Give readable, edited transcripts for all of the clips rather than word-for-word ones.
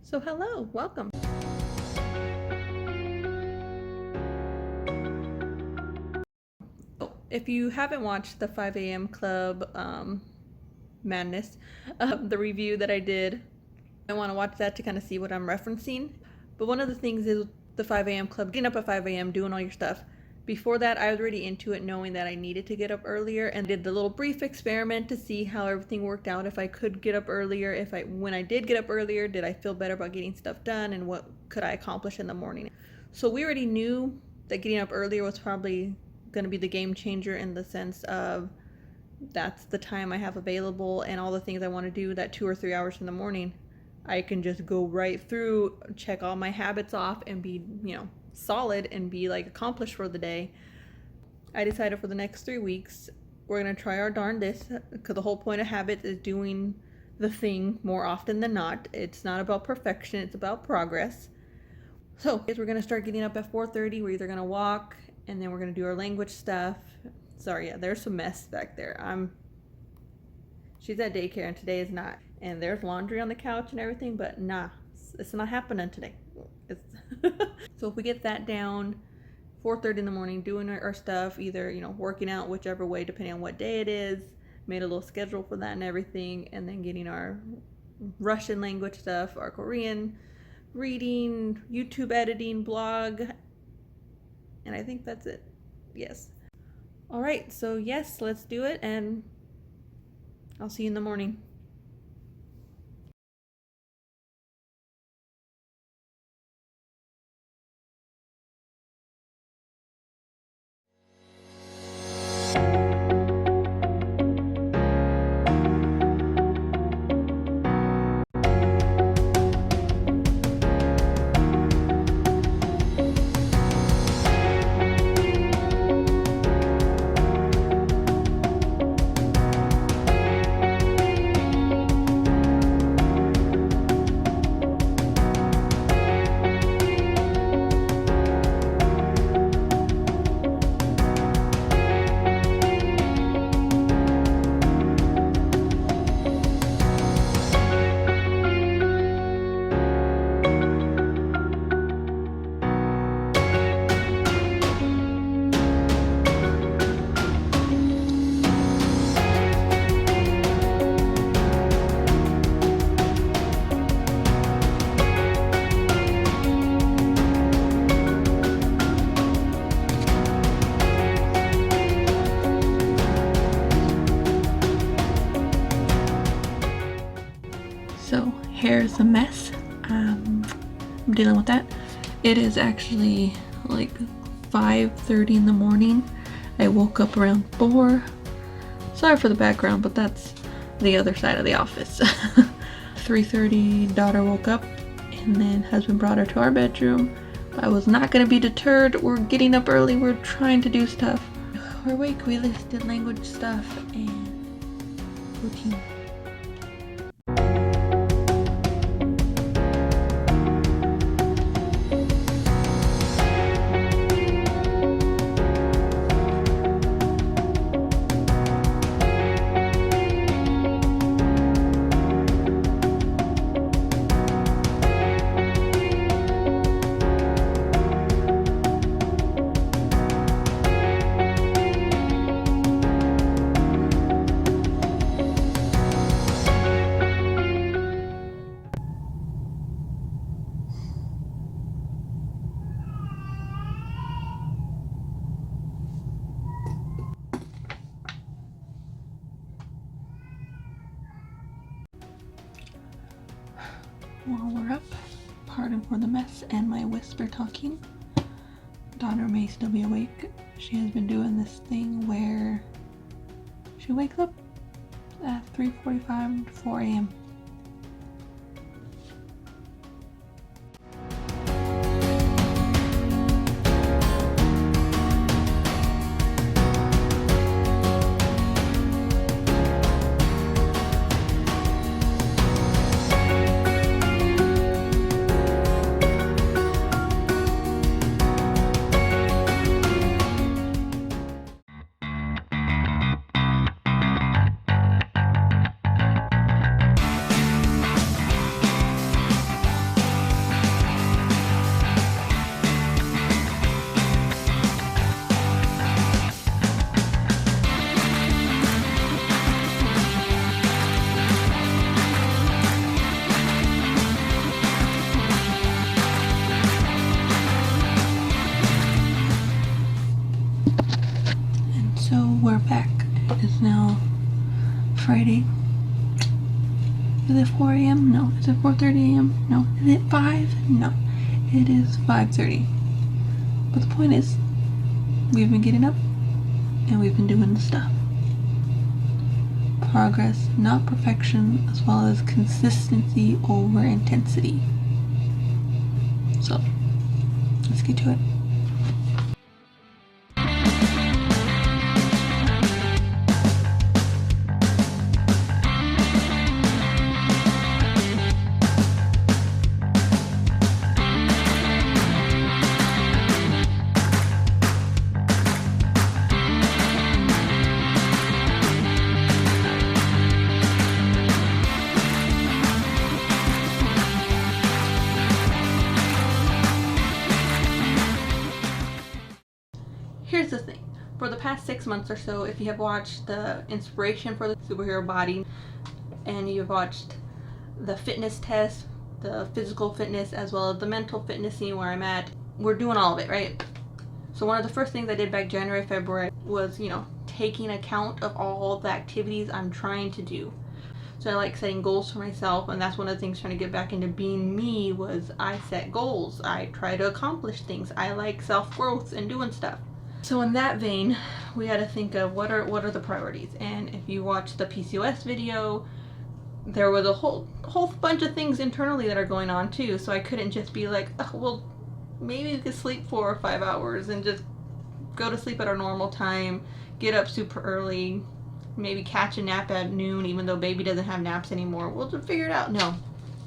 So hello, welcome. If you haven't watched the 5 a.m. Club madness, the review that I did, I want to watch that to kind of see what I'm referencing. But one of the things is the 5 a.m. Club, getting up at 5 a.m., doing all your stuff. Before that, I was already into it, knowing that I needed to get up earlier, and did the little brief experiment to see how everything worked out. If I could get up earlier, when I did get up earlier, did I feel better about getting stuff done, and what could I accomplish in the morning? So we already knew that getting up earlier was probably going to be the game changer, in the sense of that's the time I have available, and all the things I want to do that 2 or 3 hours in the morning, I can just go right through, check all my habits off, and be, solid, and be like accomplished for the day. I decided for the next 3 weeks, we're going to try our darndest, because the whole point of habits is doing the thing more often than not. It's not about perfection, it's about progress. So we're going to start getting up at 4:30. We're either going to walk, and then we're going to do our language stuff. Sorry, yeah, there's some mess back there. She's at daycare, and today is not. And there's laundry on the couch and everything, but nah, it's not happening today. So if we get that down, 4:30 in the morning, doing our stuff, either, working out, whichever way, depending on what day it is, made a little schedule for that and everything, and then getting our Russian language stuff, our Korean, reading, YouTube editing, blog, and I think that's it. Yes. All right, so yes, let's do it, and I'll see you in the morning. So hair is a mess. I'm dealing with that. It is actually like 5:30 in the morning. I woke up around 4. Sorry for the background, but that's the other side of the office. 3:30, daughter woke up, and then husband brought her to our bedroom. I was not going to be deterred. We're getting up early. We're trying to do stuff. We're awake. We listed language stuff and routine. While we're up, pardon for the mess and my whisper talking. Daughter may still be awake. She has been doing this thing where she wakes up at 3:45 to 4 a.m. 4 a.m.? No. Is it 4:30 a.m.? No. Is it 5? No. It is 5:30. But the point is, we've been getting up and we've been doing the stuff. Progress, not perfection, as well as consistency over intensity. So, let's get to it. Here's the thing. For the past 6 months or so, if you have watched the inspiration for the superhero body, and you've watched the fitness test, the physical fitness, as well as the mental fitness, seeing where I'm at, we're doing all of it, right? So one of the first things I did back January, February was, taking account of all the activities I'm trying to do. So I like setting goals for myself, and that's one of the things trying to get back into being me was I set goals. I try to accomplish things. I like self-growth and doing stuff. So in that vein, we had to think of what are the priorities. And if you watch the PCOS video, there was a whole bunch of things internally that are going on too. So I couldn't just be like, oh, well, maybe we could sleep 4 or 5 hours and just go to sleep at our normal time, get up super early, maybe catch a nap at noon, even though baby doesn't have naps anymore. We'll just figure it out. No,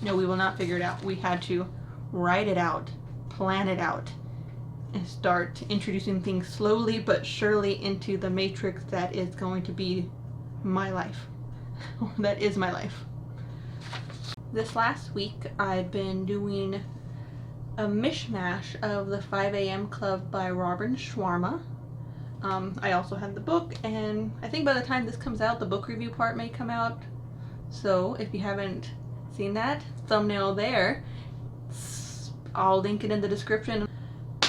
we will not figure it out. We had to write it out, plan it out, and start introducing things slowly but surely into the matrix that is going to be my life. That is my life. This last week I've been doing a mishmash of the 5 a.m. Club by Robin Sharma. I also have the book, and I think by the time this comes out, the book review part may come out. So if you haven't seen that, thumbnail there, I'll link it in the description.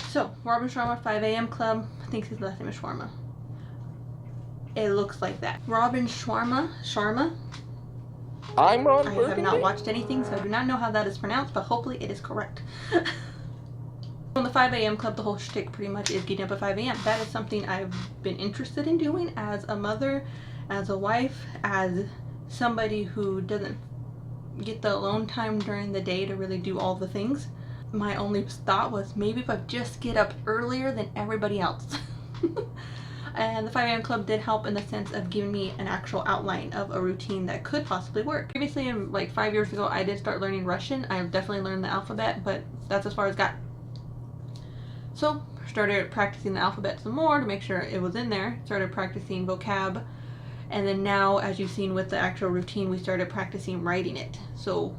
So, Robin Sharma, 5 a.m. Club. I think his last name is Sharma. It looks like that. Robin Sharma. I'm on I have not watched anything, so I do not know how that is pronounced, but hopefully it is correct. On the 5 a.m. Club, the whole shtick pretty much is getting up at 5 a.m. That is something I've been interested in doing as a mother, as a wife, as somebody who doesn't get the alone time during the day to really do all the things. My only thought was maybe if I just get up earlier than everybody else. And the 5 a.m. Club did help in the sense of giving me an actual outline of a routine that could possibly work. Previously, like 5 years ago, I did start learning Russian. I definitely learned the alphabet, but that's as far as it got. So started practicing the alphabet some more to make sure it was in there. Started practicing vocab. And then now, as you've seen with the actual routine, we started practicing writing it. So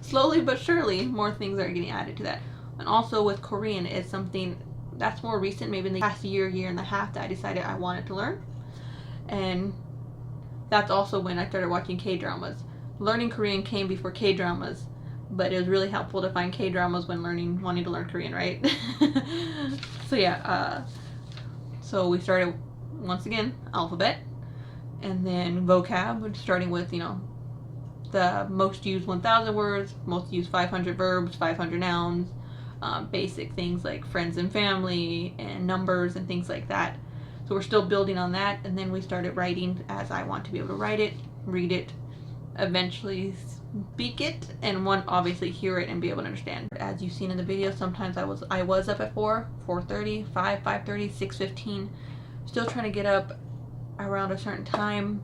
slowly but surely, more things are getting added to that. And also with Korean, it's something that's more recent, maybe in the past year and a half, that I decided I wanted to learn. And that's also when I started watching K-dramas. Learning Korean came before K-dramas, but it was really helpful to find K-dramas when wanting to learn Korean, right? So yeah, so we started, once again, alphabet, and then vocab, starting with, the most used 1,000 words, most used 500 verbs, 500 nouns, basic things like friends and family and numbers and things like that. So we're still building on that, and then we started writing as I want to be able to write it, read it, eventually speak it, and obviously hear it and be able to understand. As you've seen in the video, sometimes I was up at 4:30, 5:30, 6:15, still trying to get up around a certain time.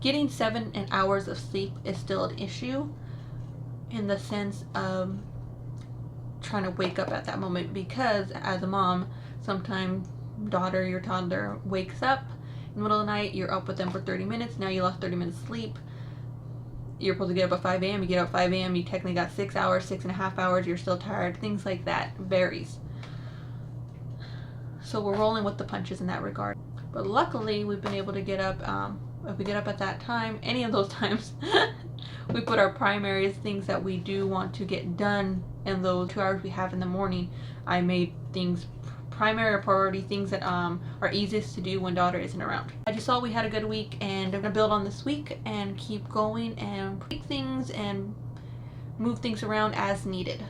Getting 7 hours of sleep is still an issue in the sense of trying to wake up at that moment, because as a mom, sometimes your toddler wakes up in the middle of the night, you're up with them for 30 minutes, now you lost 30 minutes sleep. You're supposed to get up at 5 a.m. You get up at 5 a.m. You technically got 6 hours, 6.5 hours. You're still tired. Things like that varies. So we're rolling with the punches in that regard. But luckily, we've been able to get up. If we get up at that time, any of those times, we put our primaries, things that we do want to get done in those 2 hours we have in the morning. I made things primary priority, things that are easiest to do when daughter isn't around. I just thought we had a good week, and I'm gonna build on this week and keep going and tweak things and move things around as needed.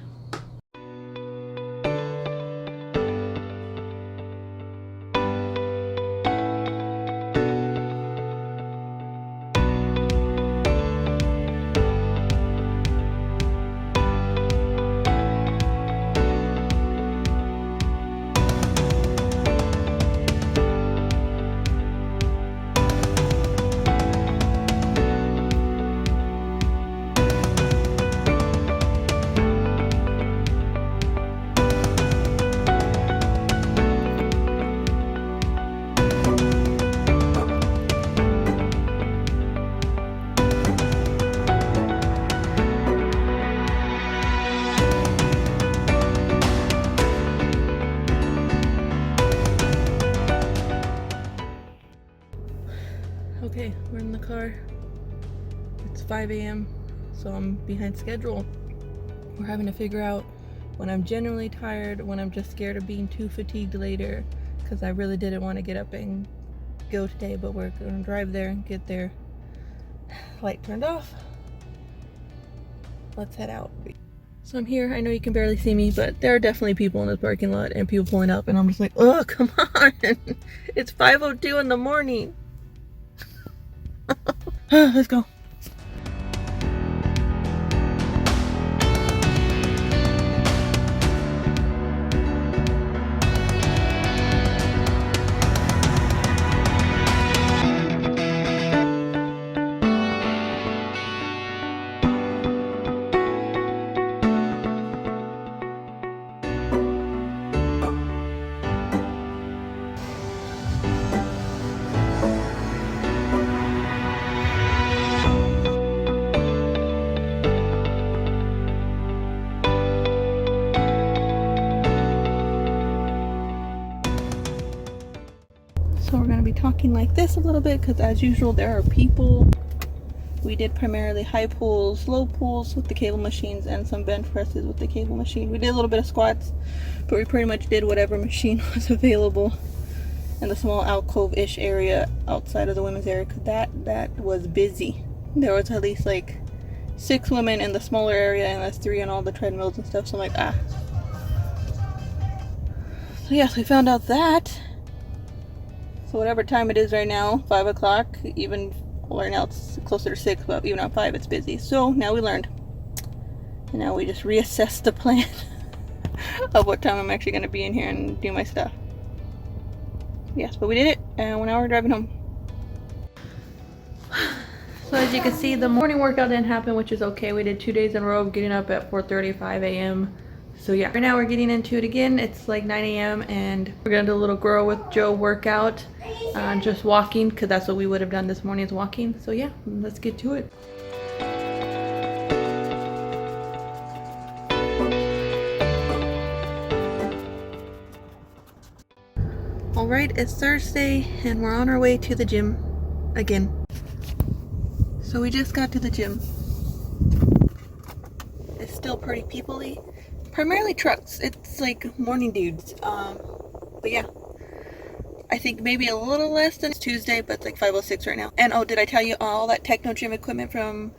Okay, we're in the car. It's 5 a.m. so I'm behind schedule. We're having to figure out when I'm genuinely tired, when I'm just scared of being too fatigued later, because I really didn't want to get up and go today, but we're going to drive there and get there. Light turned off. Let's head out. So I'm here. I know you can barely see me, but there are definitely people in this parking lot and people pulling up, and I'm just like, oh, come on. It's 5:02 in the morning. Let's go. So we're going to be talking like this a little bit because as usual there are people. We did primarily high pulls, low pulls with the cable machines, and some bench presses with the cable machine. We did a little bit of squats, but we pretty much did whatever machine was available in the small alcove-ish area outside of the women's area, because that was busy. There was at least like 6 women in the smaller area, and that's 3 on all the treadmills and stuff, so I'm like, ah. So yes, we found out that. So whatever time it is right now, 5 o'clock, even, well, right now it's closer to 6, but even at 5 it's busy. So now we learned. And now we just reassess the plan of what time I'm actually going to be in here and do my stuff. Yes, but we did it, and now we're driving home. So as you can see, the morning workout didn't happen, which is okay. We did 2 days in a row of getting up at 4:35 a.m. So yeah, right now we're getting into it again. It's like 9 a.m. and we're gonna do a little Grow with Joe workout. Just walking, because that's what we would have done this morning, is walking. So yeah, let's get to it. Alright, it's Thursday and we're on our way to the gym again. So we just got to the gym. It's still pretty people-y. Primarily trucks. It's like morning dudes. But yeah. I think maybe a little less than Tuesday, but it's like 5:06 right now. And oh, did I tell you all that techno gym equipment from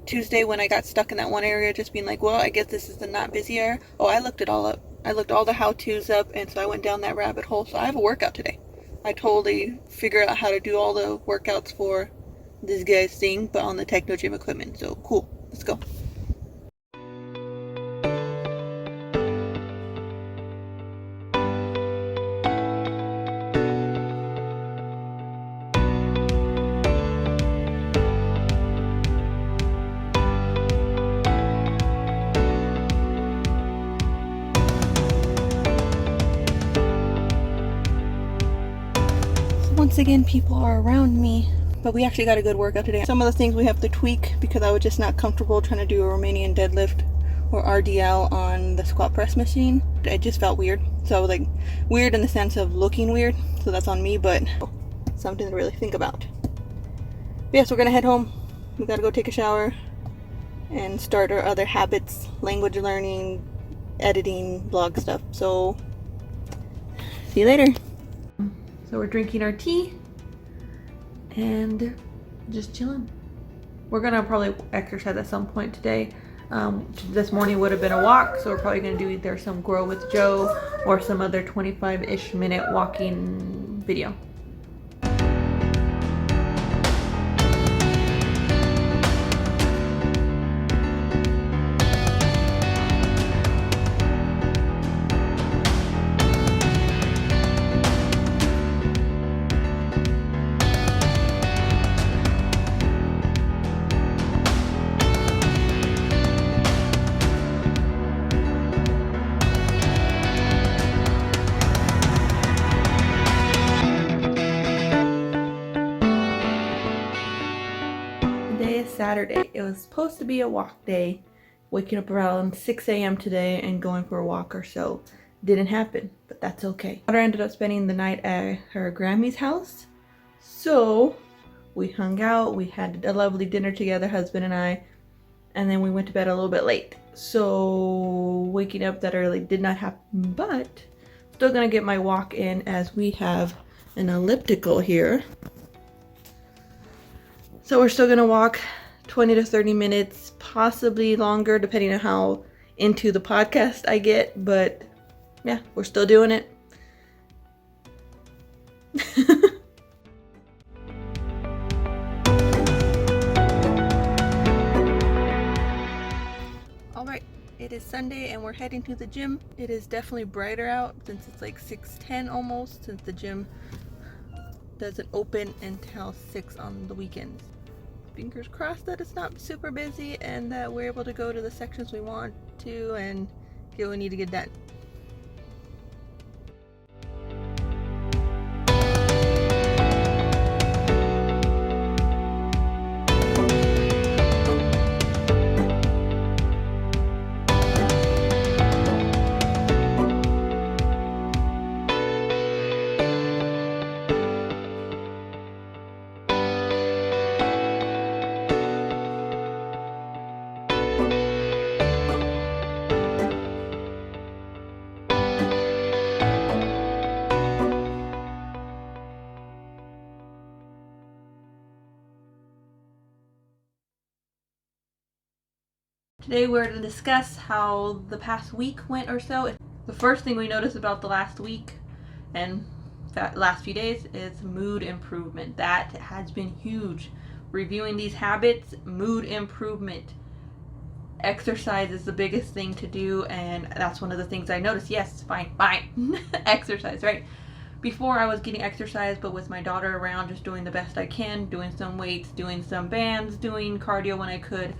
Tuesday when I got stuck in that one area, just being like, well, I guess this is the not busy area? Oh, I looked it all up. I looked all the how-tos up, and so I went down that rabbit hole. So I have a workout today. I totally figured out how to do all the workouts for this guy's thing, but on the techno gym equipment. So cool. Let's go. Once again, people are around me, but we actually got a good workout today. Some of the things we have to tweak because I was just not comfortable trying to do a Romanian deadlift or RDL on the squat press machine. It just felt weird. So I was like, weird in the sense of looking weird, so that's on me, but something to really think about. But yes, we're gonna head home. We gotta go take a shower and start our other habits, language learning, editing, blog stuff. So See you later. So we're drinking our tea and just chilling. We're gonna probably exercise at some point today. This morning would have been a walk, so we're probably gonna do either some Grow with Joe or some other 25-ish minute walking video. Today is Saturday. It was supposed to be a walk day. Waking up around 6 a.m. today and going for a walk or so. Didn't happen, but that's okay. My daughter ended up spending the night at her Grammy's house. So we hung out, we had a lovely dinner together, husband and I, and then we went to bed a little bit late. So waking up that early did not happen, but still gonna get my walk in as we have an elliptical here. So we're still gonna walk 20 to 30 minutes, possibly longer, depending on how into the podcast I get, but yeah, we're still doing it. All right, it is Sunday and we're heading to the gym. It is definitely brighter out since it's like 6:10 almost, since the gym doesn't open until 6 on the weekends. Fingers crossed that it's not super busy and that we're able to go to the sections we want to and get what we need to get done. Today we're going to discuss how the past week went or so. The first thing we noticed about the last week and last few days is mood improvement. That has been huge. Reviewing these habits, mood improvement. Exercise is the biggest thing to do, and that's one of the things I noticed. Yes, fine. Exercise, right? Before I was getting exercise, but with my daughter around, just doing the best I can, doing some weights, doing some bands, doing cardio when I could.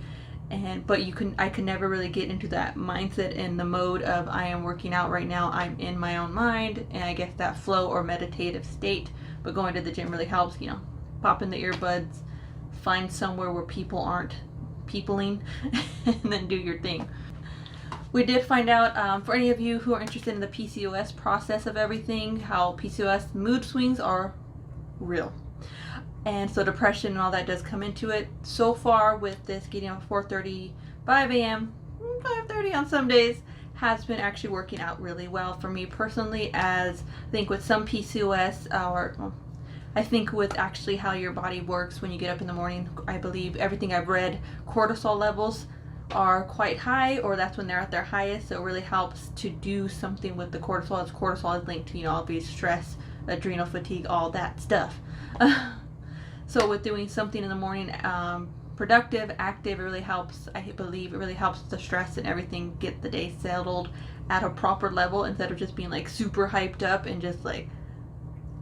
But I could never really get into that mindset and the mode of I am working out right now. I'm in my own mind, and I guess that flow or meditative state. But going to the gym really helps, pop in the earbuds, find somewhere where people aren't peopling, and then do your thing. We did find out, for any of you who are interested in the PCOS process of everything, how PCOS mood swings are real. And so depression and all that does come into it. So far with this getting up at 4:30, 5 a.m., 5:30 on some days, has been actually working out really well for me personally, as I think with some PCOS, I think with actually how your body works when you get up in the morning, I believe everything I've read, cortisol levels are quite high, or that's when they're at their highest. So it really helps to do something with the cortisol, as cortisol is linked to, obviously stress, adrenal fatigue, all that stuff. So with doing something in the morning, productive, active, it really helps. I believe it really helps the stress and everything get the day settled at a proper level, instead of just being like super hyped up and just like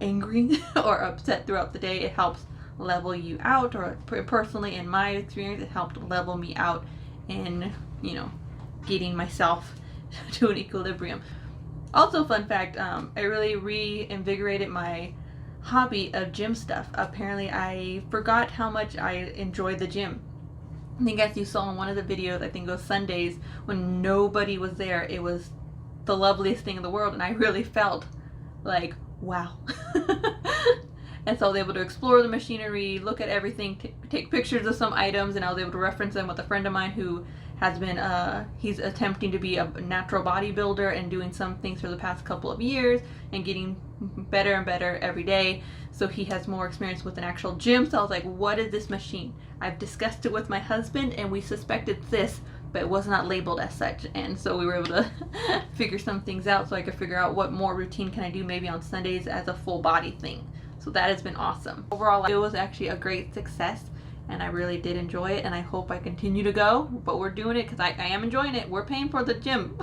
angry or upset throughout the day. It helps level you out, or personally in my experience, it helped level me out in, getting myself to an equilibrium. Also, fun fact, it really reinvigorated my hobby of gym stuff. Apparently I forgot how much I enjoy the gym. I think as you saw in one of the videos, I think it was Sundays when nobody was there, it was the loveliest thing in the world, and I really felt like, wow. And so I was able to explore the machinery, look at everything, take pictures of some items, and I was able to reference them with a friend of mine who has been, he's attempting to be a natural bodybuilder and doing some things for the past couple of years and getting better and better every day. So he has more experience with an actual gym. So I was like, what is this machine? I've discussed it with my husband and we suspected this, but it was not labeled as such. And so we were able to figure some things out so I could figure out what more routine can I do maybe on Sundays as a full body thing. So that has been awesome. Overall, it was actually a great success and I really did enjoy it, and I hope I continue to go, but we're doing it because I am enjoying it. We're paying for the gym.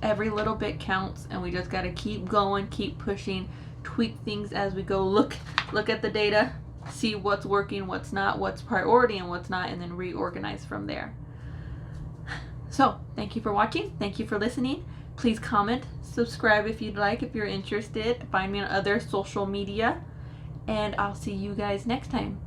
Every little bit counts, and we just got to keep going, keep pushing, tweak things as we go, look at the data, see what's working, what's not, what's priority and what's not, and then reorganize from there. So thank you for watching, thank you for listening. Please comment, subscribe if you'd like, if you're interested. Find me on other social media, and I'll see you guys next time.